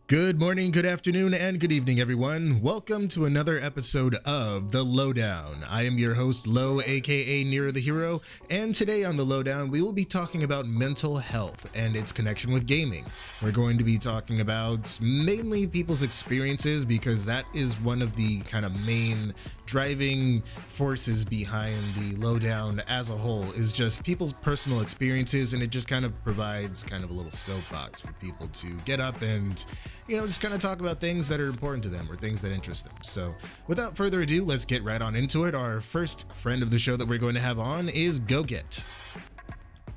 Good morning, good afternoon, and good evening, everyone. Welcome to another episode of The LoDown. I am your host, Lo, aka NeroTheHero, and today on The LoDown, we will be talking about mental health and its connection with gaming. We're going to be talking about mainly people's experiences because that is one of the kind of main driving forces behind the LoDown as a whole, is just people's personal experiences, and it just kind of provides kind of a little soapbox for people to get up and just kind of talk about things that are important to them or things that interest them. So without further ado, let's get right on into it. Our first friend of the show that we're going to have on is GoGet.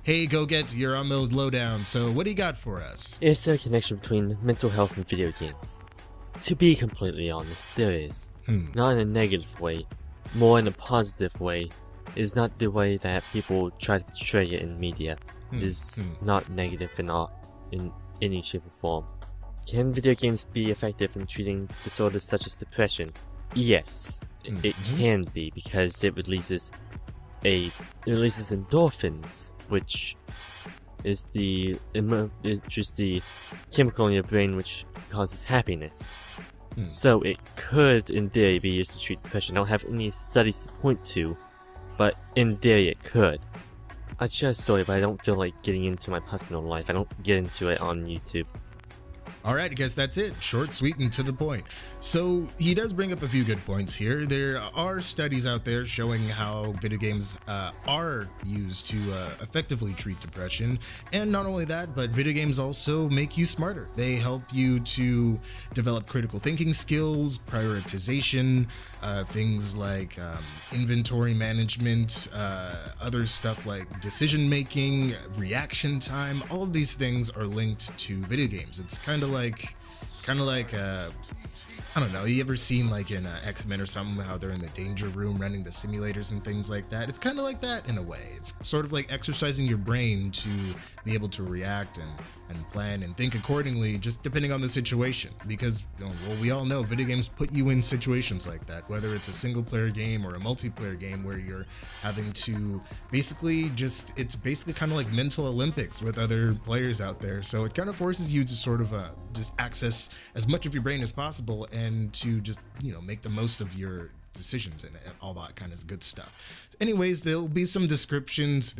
Hey GoGet, you're on the LoDown, so what do you got for us? Is there a connection between mental health and video games? To be completely honest, there is. Not in a negative way, more in a positive way. It is not the way that people try to portray it in media. It is not negative in any shape or form. Can video games be effective in treating disorders such as depression? Yes, it can be, because it releases endorphins, which is just the chemical in your brain which causes happiness. So it could, in theory, be used to treat depression. I don't have any studies to point to, but in theory it could. I'd share a story, but I don't feel like getting into my personal life. I don't get into it on YouTube. All right, I guess that's it. Short, sweet, and to the point. So he does bring up a few good points here. There are studies out there showing how video games are used to effectively treat depression. And not only that, but video games also make you smarter. They help you to develop critical thinking skills, prioritization, things like inventory management, other stuff like decision making, reaction time. All of these things are linked to video games. It's kind of like I don't know, you ever seen like in X-Men or something, how they're in the danger room running the simulators and things like that? It's kind of like that in a way. It's sort of like exercising your brain to be able to react and plan and think accordingly, just depending on the situation. Because, well, we all know video games put you in situations like that, whether it's a single player game or a multiplayer game where you're having to it's basically kind of like mental Olympics with other players out there. So it kind of forces you to sort of just access as much of your brain as possible and to just, make the most of your decisions and all that kind of good stuff. Anyways, there'll be some links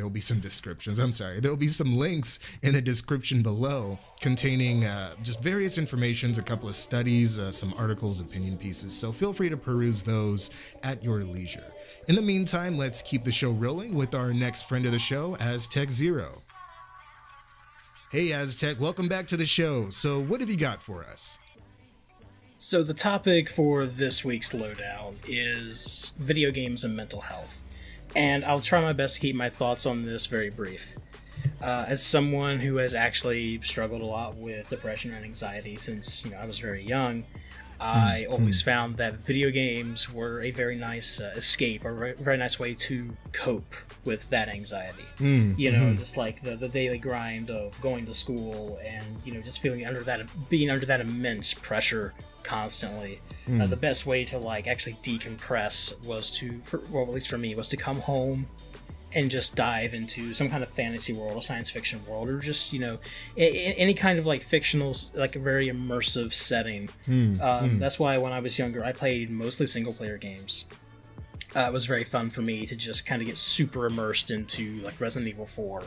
in the description below containing just various informations, a couple of studies, some articles, opinion pieces. So feel free to peruse those at your leisure. In the meantime, let's keep the show rolling with our next friend of the show, Aztec Zero. Hey Aztec, welcome back to the show. So what have you got for us? So the topic for this week's LoDown is video games and mental health. And I'll try my best to keep my thoughts on this very brief. As someone who has actually struggled a lot with depression and anxiety since I was very young, I always found that video games were a very nice escape, or a very nice way to cope with that anxiety. Just like the daily grind of going to school and just being under that immense pressure constantly. The best way to actually decompress was at least for me, was to come home and just dive into some kind of fantasy world or science fiction world, or just any kind of fictional, a very immersive setting. That's why when I was younger I played mostly single player games. It was very fun for me to just kind of get super immersed into Resident Evil 4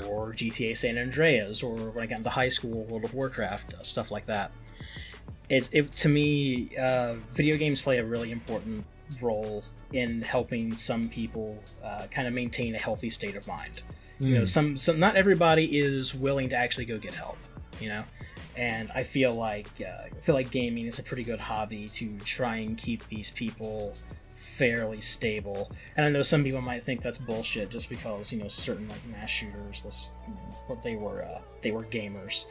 or GTA San Andreas, or when I got into high school, World of Warcraft, stuff like that. To me, video games play a really important role in helping some people kind of maintain a healthy state of mind. Some not everybody is willing to actually go get help. And I feel like gaming is a pretty good hobby to try and keep these people fairly stable. And I know some people might think that's bullshit just because certain mass shooters, they were gamers.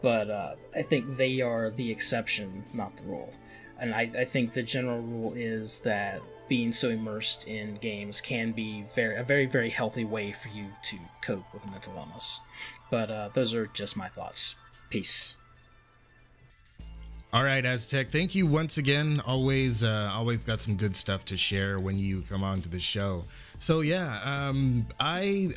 But I think they are the exception, not the rule. And I think the general rule is that being so immersed in games can be a very, very healthy way for you to cope with mental illness. But those are just my thoughts. Peace. All right, Aztec, thank you once again. Always got some good stuff to share when you come on to the show. So yeah, I'm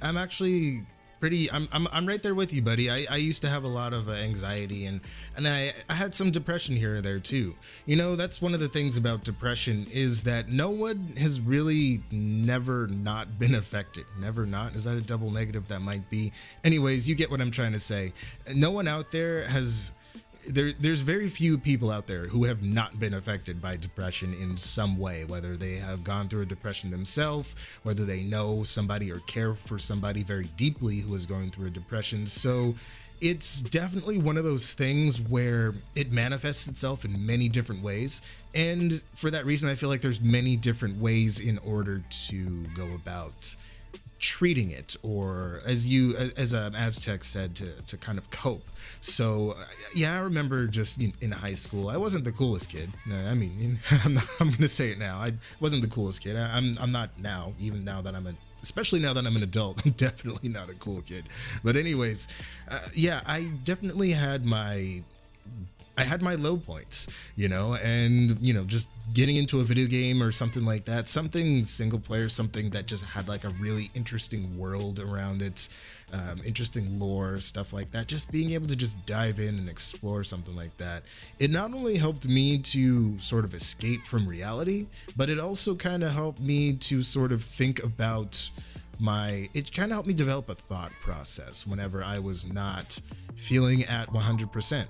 actually I'm right there with you, buddy. I used to have a lot of anxiety, and I had some depression here or there too. You know, that's one of the things about depression is that no one has really never not been affected. Never not. Is that a double negative? That might be. Anyways, you get what I'm trying to say. No one out there has. There's very few people out there who have not been affected by depression in some way, whether they have gone through a depression themselves, whether they know somebody or care for somebody very deeply who is going through a depression. So it's definitely one of those things where it manifests itself in many different ways. And for that reason, I feel like there's many different ways in order to go about treating it, or as Aztec said, to kind of cope. So yeah, I remember just in high school, I wasn't the coolest kid. I mean, I'm gonna say it now. I wasn't the coolest kid. I'm not now. Even now that especially now that I'm an adult, I'm definitely not a cool kid. But anyways, yeah, I definitely had my low points, and just getting into a video game or something like that, something single player, something that just had like a really interesting world around it, interesting lore, stuff like that, just being able to just dive in and explore something like that. It not only helped me to sort of escape from reality, but it also kind of helped me to sort of think about it kind of helped me develop a thought process whenever I was not feeling at 100%.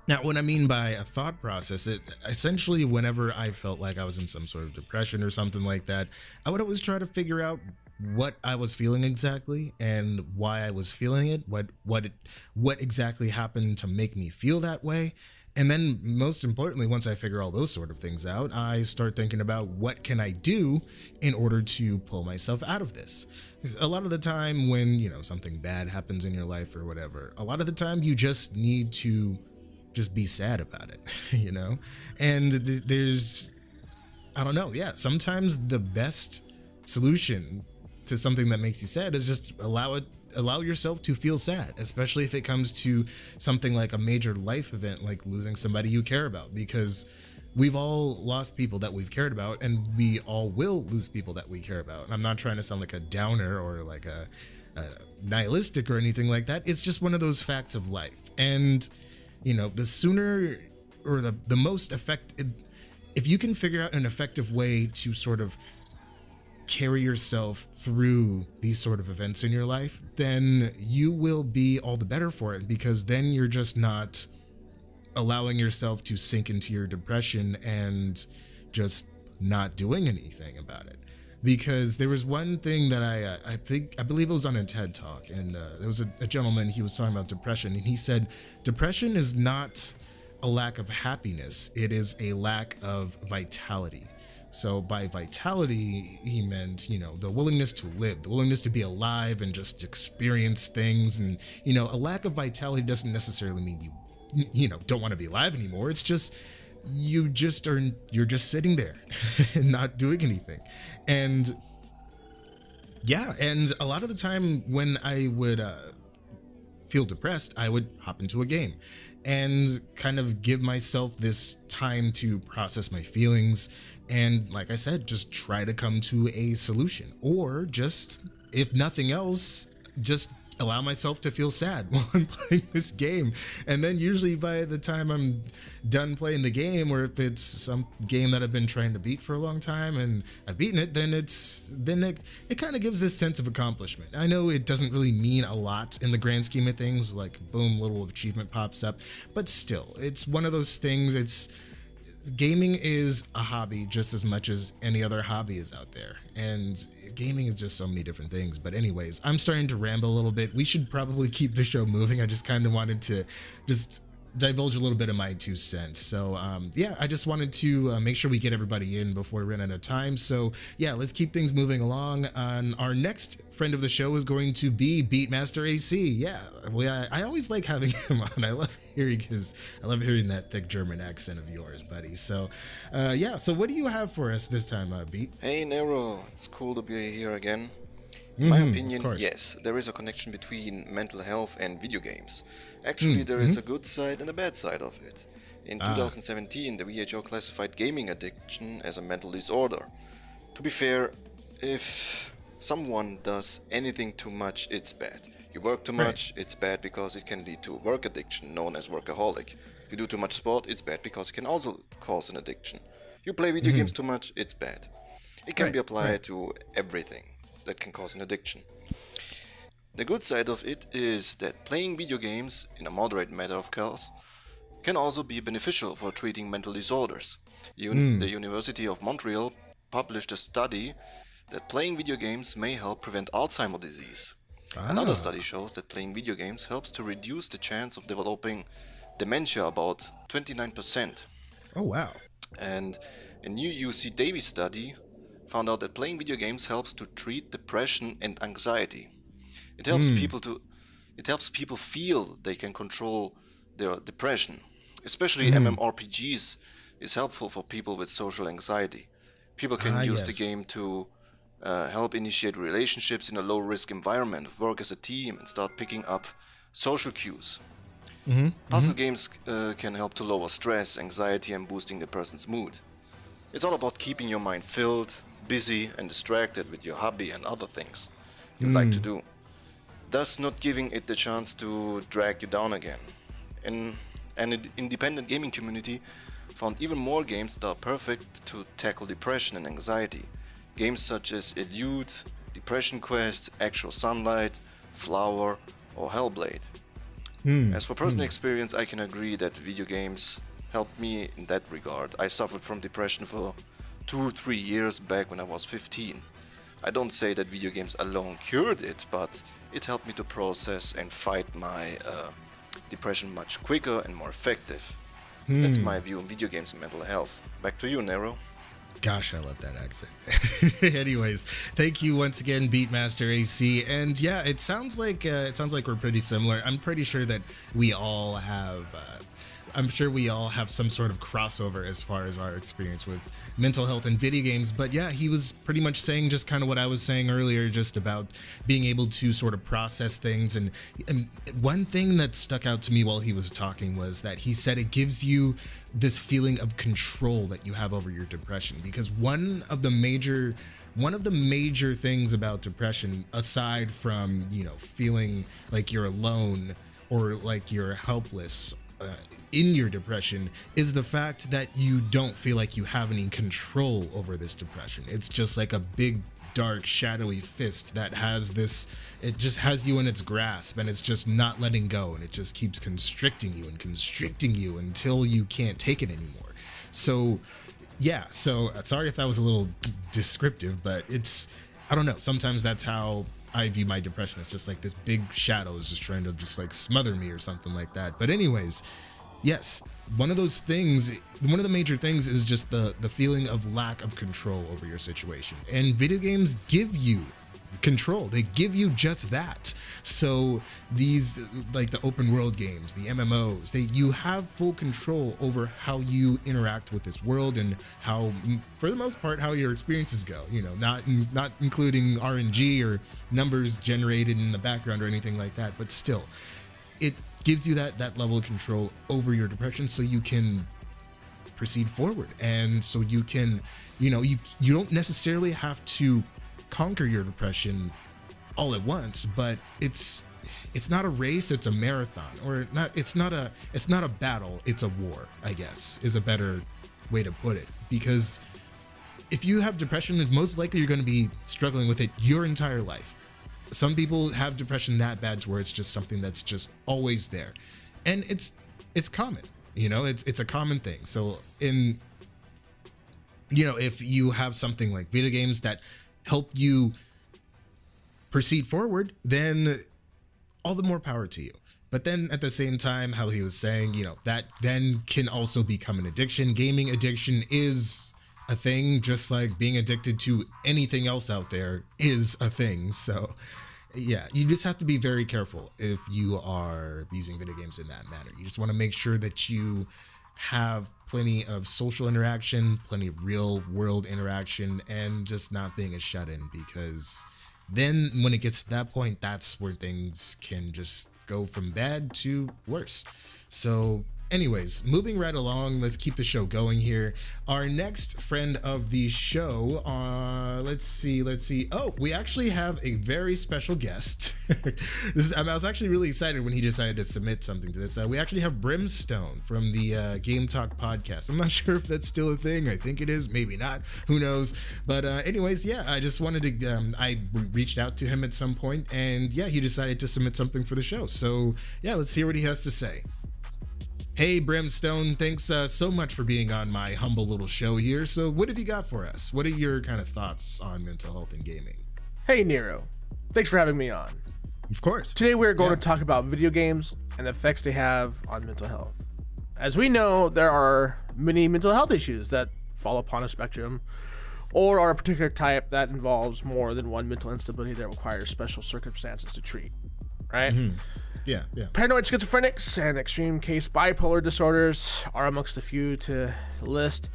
Now, what I mean by a thought process, it essentially, whenever I felt like I was in some sort of depression or something like that, I would always try to figure out what I was feeling exactly and why I was feeling it, what exactly happened to make me feel that way. And then most importantly, once I figure all those sort of things out, I start thinking about what can I do in order to pull myself out of this. A lot of the time when, something bad happens in your life or whatever, a lot of the time you just need to just be sad about it, and I don't know. Yeah. Sometimes the best solution to something that makes you sad is just allow yourself to feel sad, especially if it comes to something like a major life event, like losing somebody you care about, because we've all lost people that we've cared about, and we all will lose people that we care about. I'm not trying to sound like a downer or like a nihilistic or anything like that. It's just one of those facts of life. And the sooner or the most effective, if you can figure out an effective way to sort of carry yourself through these sort of events in your life, then you will be all the better for it, because then you're just not allowing yourself to sink into your depression and just not doing anything about it. Because there was one thing that I believe it was on a TED Talk, and there was a gentleman, he was talking about depression, and he said, depression is not a lack of happiness, it is a lack of vitality. So by vitality, he meant, the willingness to live, the willingness to be alive and just experience things. And, a lack of vitality doesn't necessarily mean you don't want to be alive anymore. It's just, you're just sitting there and not doing anything. And yeah, and a lot of the time when I would feel depressed, I would hop into a game and kind of give myself this time to process my feelings. And like I said, just try to come to a solution, or just, if nothing else, just allow myself to feel sad while I'm playing this game. And then usually by the time I'm done playing the game, or if it's some game that I've been trying to beat for a long time and I've beaten it, then it kind of gives this sense of accomplishment. I know it doesn't really mean a lot in the grand scheme of things, like boom, little achievement pops up, but still, it's one of those things. Gaming is a hobby just as much as any other hobby is out there, and gaming is just so many different things. But anyways, I'm starting to ramble a little bit. We should probably keep the show moving. I just kind of wanted to just divulge a little bit of my 2 cents. So yeah, I just wanted to make sure we get everybody in before we run out of time. So yeah, let's keep things moving along. Our next friend of the show is going to be Beatmaster AC. Yeah, well, I always like having him on. I love hearing that thick German accent of yours, buddy. So yeah, so what do you have for us this time, Beat? Hey Nero, it's cool to be here again. In my opinion, yes, there is a connection between mental health and video games. Actually, there is a good side and a bad side of it. In 2017, the WHO classified gaming addiction as a mental disorder. To be fair, if someone does anything too much, it's bad. You work too much, it's bad because it can lead to work addiction, known as workaholic. You do too much sport, it's bad because it can also cause an addiction. You play video games too much, it's bad. It can be applied to everything that can cause an addiction. The good side of it is that playing video games, in a moderate matter of course, can also be beneficial for treating mental disorders. The University of Montreal published a study that playing video games may help prevent Alzheimer's disease. Another study shows that playing video games helps to reduce the chance of developing dementia about 29%. Oh, wow. And a new UC Davis study found out that playing video games helps to treat depression and anxiety. It helps people feel they can control their depression. Especially MMORPGs is helpful for people with social anxiety. People can use the game to help initiate relationships in a low-risk environment, work as a team, and start picking up social cues. Puzzle games can help to lower stress, anxiety, and boosting the person's mood. It's all about keeping your mind filled, busy, and distracted with your hobby and other things you like to do, thus not giving it the chance to drag you down again. An independent gaming community found even more games that are perfect to tackle depression and anxiety. Games such as Elude, Depression Quest, Actual Sunlight, Flower, or Hellblade. As for personal experience, I can agree that video games helped me in that regard. I suffered from depression for 2-3 years back when I was 15. I don't say that video games alone cured it, but it helped me to process and fight my depression much quicker and more effective. That's my view on video games and mental health. Back to you, Nero. Gosh, I love that accent. Anyways, thank you once again, Beatmaster AC. And yeah, it sounds like we're pretty similar. I'm pretty sure that we all have. I'm sure we all have some sort of crossover as far as our experience with mental health and video games. But yeah, he was pretty much saying just kind of what I was saying earlier, just about being able to sort of process things. And one thing that stuck out to me while he was talking was that he said it gives you this feeling of control that you have over your depression, because one of the major things about depression, aside from, you know, feeling like you're alone or like you're helpless in your depression, is the fact that you don't feel like you have any control over this depression. It's just like a big, dark, shadowy fist that has this, it just has you in its grasp, and it's just not letting go, and it just keeps constricting you until you can't take it anymore. So yeah, so sorry if that was a little descriptive, but it's, I don't know, sometimes that's how I view my depression. It's just like this big shadow is just trying to just like smother me or something like that. But anyways, yes, one of the major things is just the feeling of lack of control over your situation. And video games give you control. They give you just that. So these, like the open world games, the MMOs, you have full control over how you interact with this world, and how, for the most part, how your experiences go. You know, not including RNG or numbers generated in the background or anything like that, but still, it gives you that level of control over your depression, so you can proceed forward, and so you can, you know, you don't necessarily have to conquer your depression all at once, but it's not a race, it's a marathon. Or not, it's not a battle, it's a war, I guess, is a better way to put it. Because if you have depression, then most likely you're going to be struggling with it your entire life. Some people have depression that bad to where it's just something that's just always there, and it's common, you know, it's a common thing. So in, you know, if you have something like video games that help you proceed forward, then all the more power to you. But then at the same time, how he was saying, you know, that then can also become an addiction. Gaming addiction is a thing, just like being addicted to anything else out there is a thing. So yeah, you just have to be very careful if you are using video games in that manner. You just want to make sure that you have plenty of social interaction, plenty of real world interaction, and just not being a shut-in, because then when it gets to that point, that's where things can just go from bad to worse. So anyways, moving right along, let's keep the show going here. Our next friend of the show, let's see. Oh, we actually have a very special guest. I was actually really excited when he decided to submit something to this. We actually have Brimstone from the Game Talk podcast. I'm not sure if that's still a thing. I think it is, maybe not. Who knows? But anyways, yeah, I just wanted to, I reached out to him at some point, and yeah, he decided to submit something for the show. So yeah, let's hear what he has to say. Hey Brimstone, thanks so much for being on my humble little show here. So what have you got for us? What are your kind of thoughts on mental health and gaming? Hey Nero, thanks for having me on. Of course. Today we're going to talk about video games and the effects they have on mental health. As we know, there are many mental health issues that fall upon a spectrum, or are a particular type that involves more than one mental instability that requires special circumstances to treat, right? Mm-hmm. Yeah. Paranoid schizophrenics and extreme case bipolar disorders are amongst the few to list.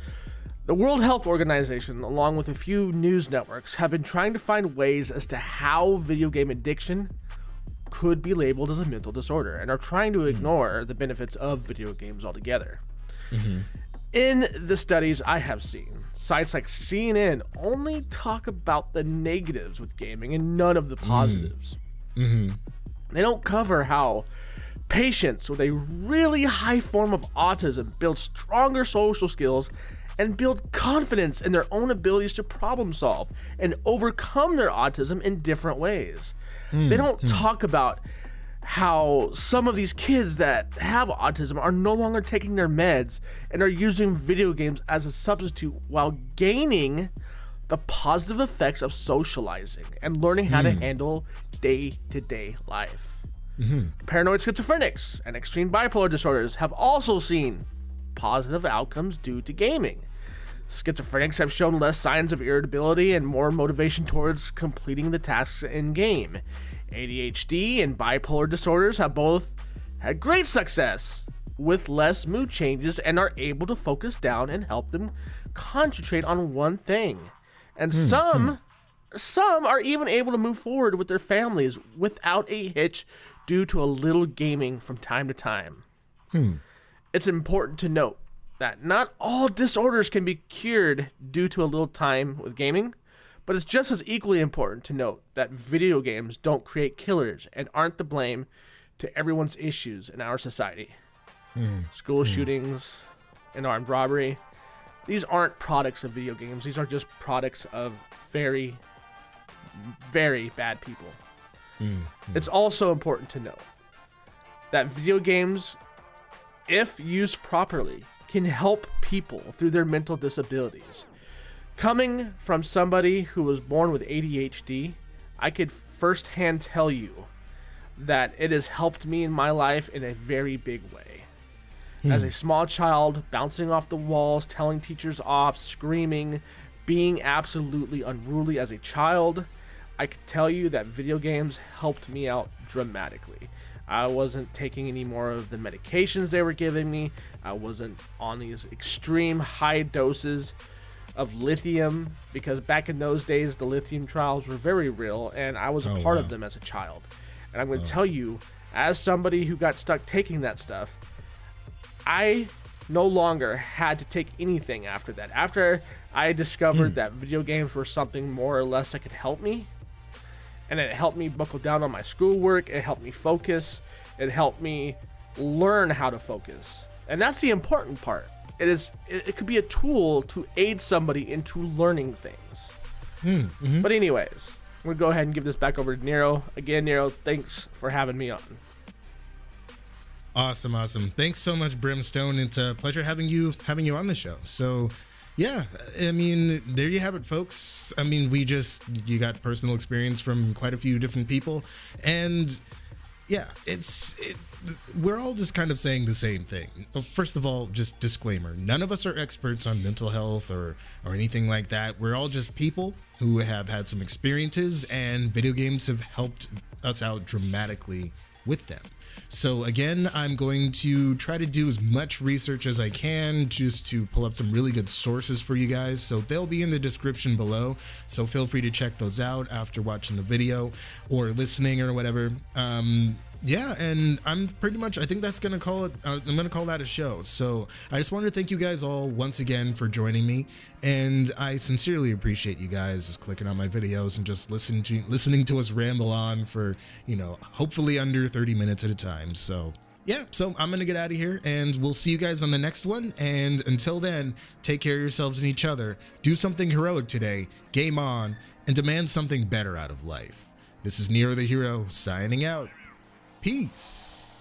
The World Health Organization, along with a few news networks, have been trying to find ways as to how video game addiction could be labeled as a mental disorder, and are trying to ignore the benefits of video games altogether. Mm-hmm. In the studies I have seen, sites like CNN only talk about the negatives with gaming and none of the positives. Mm-hmm. They don't cover how patients with a really high form of autism build stronger social skills and build confidence in their own abilities to problem solve and overcome their autism in different ways. They don't talk about how some of these kids that have autism are no longer taking their meds and are using video games as a substitute while gaining the positive effects of socializing and learning how to handle day-to-day life. Paranoid schizophrenics and extreme bipolar disorders have also seen positive outcomes due to gaming. Schizophrenics have shown less signs of irritability and more motivation towards completing the tasks in game. ADHD and bipolar disorders have both had great success with less mood changes and are able to focus down and help them concentrate on one thing. And some are even able to move forward with their families without a hitch due to a little gaming from time to time. It's important to note that not all disorders can be cured due to a little time with gaming, but it's just as equally important to note that video games don't create killers and aren't to blame to everyone's issues in our society. School shootings and armed robbery, these aren't products of video games. These are just products of very, very bad people. It's also important to note that video games, if used properly, can help people through their mental disabilities. Coming from somebody who was born with ADHD, I could firsthand tell you that it has helped me in my life in a very big way. As a small child, bouncing off the walls, telling teachers off, screaming, being absolutely unruly as a child, I could tell you that video games helped me out dramatically. I wasn't taking any more of the medications they were giving me. I wasn't on these extreme high doses of lithium, because back in those days, the lithium trials were very real, and I was a part of them as a child. And I'm going to tell you, as somebody who got stuck taking that stuff, I no longer had to take anything after that. After I discovered that video games were something more or less that could help me, and it helped me buckle down on my schoolwork, it helped me focus, it helped me learn how to focus. And that's the important part. It could be a tool to aid somebody into learning things. But anyways, I'm gonna go ahead and give this back over to Nero. Again, Nero, thanks for having me on. Awesome. Thanks so much, Brimstone. It's a pleasure having you on the show. So yeah, I mean, there you have it, folks. I mean, you got personal experience from quite a few different people, and yeah, we're all just kind of saying the same thing. First of all, just disclaimer, none of us are experts on mental health or anything like that. We're all just people who have had some experiences, and video games have helped us out dramatically with them. So again, I'm going to try to do as much research as I can just to pull up some really good sources for you guys. So they'll be in the description below. So feel free to check those out after watching the video or listening or whatever. Yeah, and I think that's gonna call it. I'm gonna call that a show. So I just wanted to thank you guys all once again for joining me, and I sincerely appreciate you guys just clicking on my videos and just listening to us ramble on for, hopefully under 30 minutes at a time. So yeah, so I'm gonna get out of here, and we'll see you guys on the next one. And until then, take care of yourselves and each other. Do something heroic today. Game on, and demand something better out of life. This is NeroTheHero signing out. Peace.